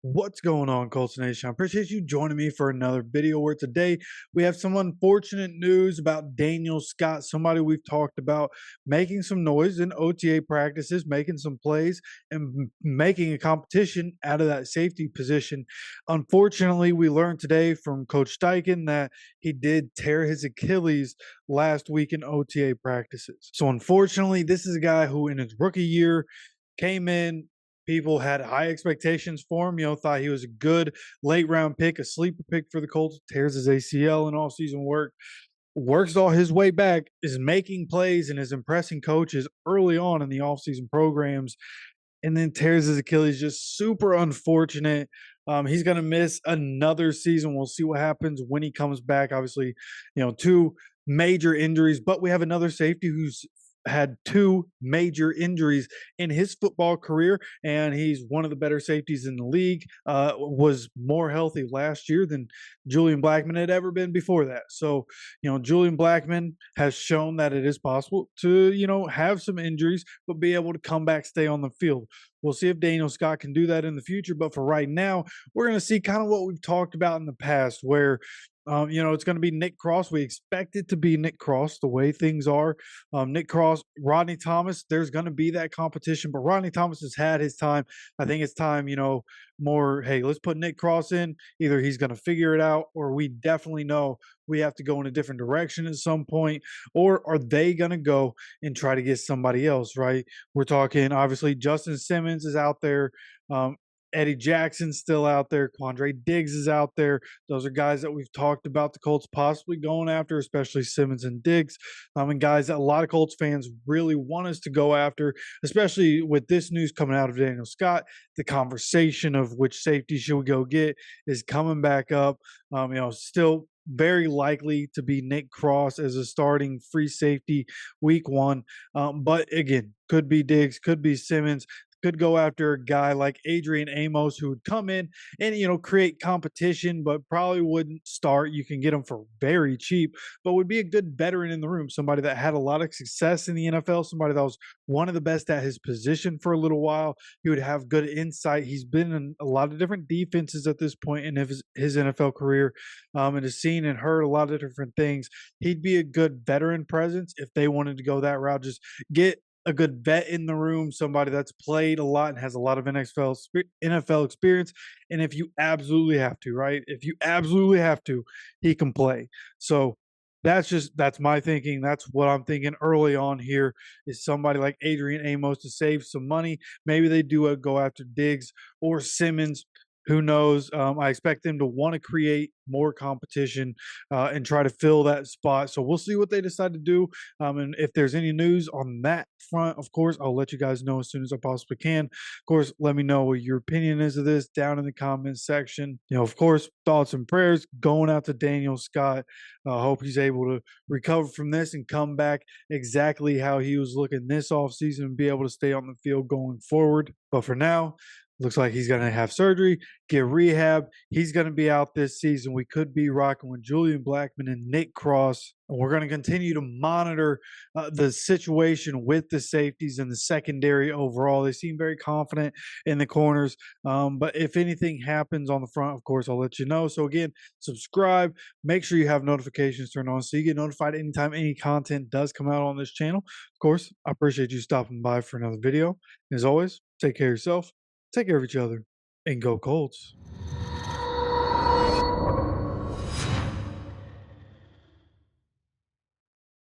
What's going on, Colts Nation? I appreciate you joining me for another video where today we have some unfortunate news about Daniel Scott, somebody we've talked about making some noise in OTA practices, making some plays, and making a competition out of that safety position. Unfortunately, we learned today from Coach Steichen that he did tear his Achilles last week in OTA practices. So, unfortunately, this is a guy who, in his rookie year, came in. People had high expectations for him, thought he was a good late round pick, a sleeper pick for the Colts, tears his ACL in off-season work, works all his way back, is making plays and is impressing coaches early on in the off-season programs, and then tears his Achilles. Just super unfortunate. He's going to miss another season. We'll see what happens when he comes back. Obviously, two major injuries, but we have another safety who's had two major injuries in his football career, and he's one of the better safeties in the league. Was more healthy last year than Julian Blackmon had ever been before that. So, Julian Blackmon has shown that it is possible to, have some injuries, but be able to come back, stay on the field. We'll see if Daniel Scott can do that in the future. But for right now, we're going to see kind of what we've talked about in the past, where it's going to be Nick Cross. We expect it to be Nick Cross the way things are. Nick Cross, Rodney Thomas, there's going to be that competition, but Rodney Thomas has had his time. I think it's time, more, hey, let's put Nick Cross in. Either he's going to figure it out, or we definitely know we have to go in a different direction at some point, or are they going to go and try to get somebody else, right? We're talking, obviously, Justin Simmons is out there. Eddie Jackson's still out there. Quandre Diggs is out there. Those are guys that we've talked about the Colts possibly going after, especially Simmons and Diggs. And guys that a lot of Colts fans really want us to go after, especially with this news coming out of Daniel Scott. The conversation of which safety should we go get is coming back up. Still very likely to be Nick Cross as a starting free safety week one. But again, could be Diggs, could be Simmons, could go after a guy like Adrian Amos, who would come in and, create competition, but probably wouldn't start. You can get him for very cheap, but would be a good veteran in the room, somebody that had a lot of success in the NFL, somebody that was one of the best at his position for a little while. He would have good insight. He's been in a lot of different defenses at this point in his NFL career, and has seen and heard a lot of different things. He'd be a good veteran presence if they wanted to go that route. Just get a good vet in the room, somebody that's played a lot and has a lot of NFL experience. And if you absolutely have to, right? If you absolutely have to, he can play. So that's my thinking. That's what I'm thinking early on here is somebody like Adrian Amos to save some money. Maybe they do go after Diggs or Simmons. Who knows? I expect them to want to create more competition and try to fill that spot. So we'll see what they decide to do. And if there's any news on that front, of course, I'll let you guys know as soon as I possibly can. Of course, let me know what your opinion is of this down in the comments section. Of course, thoughts and prayers going out to Daniel Scott. I hope he's able to recover from this and come back exactly how he was looking this offseason and be able to stay on the field going forward. But for now, looks like he's going to have surgery, get rehab. He's going to be out this season. We could be rocking with Julian Blackmon and Nick Cross. And we're going to continue to monitor the situation with the safeties and the secondary overall. They seem very confident in the corners. But if anything happens on the front, of course, I'll let you know. So again, subscribe. Make sure you have notifications turned on so you get notified anytime any content does come out on this channel. Of course, I appreciate you stopping by for another video. As always, take care of yourself. Take care of each other, and go Colts.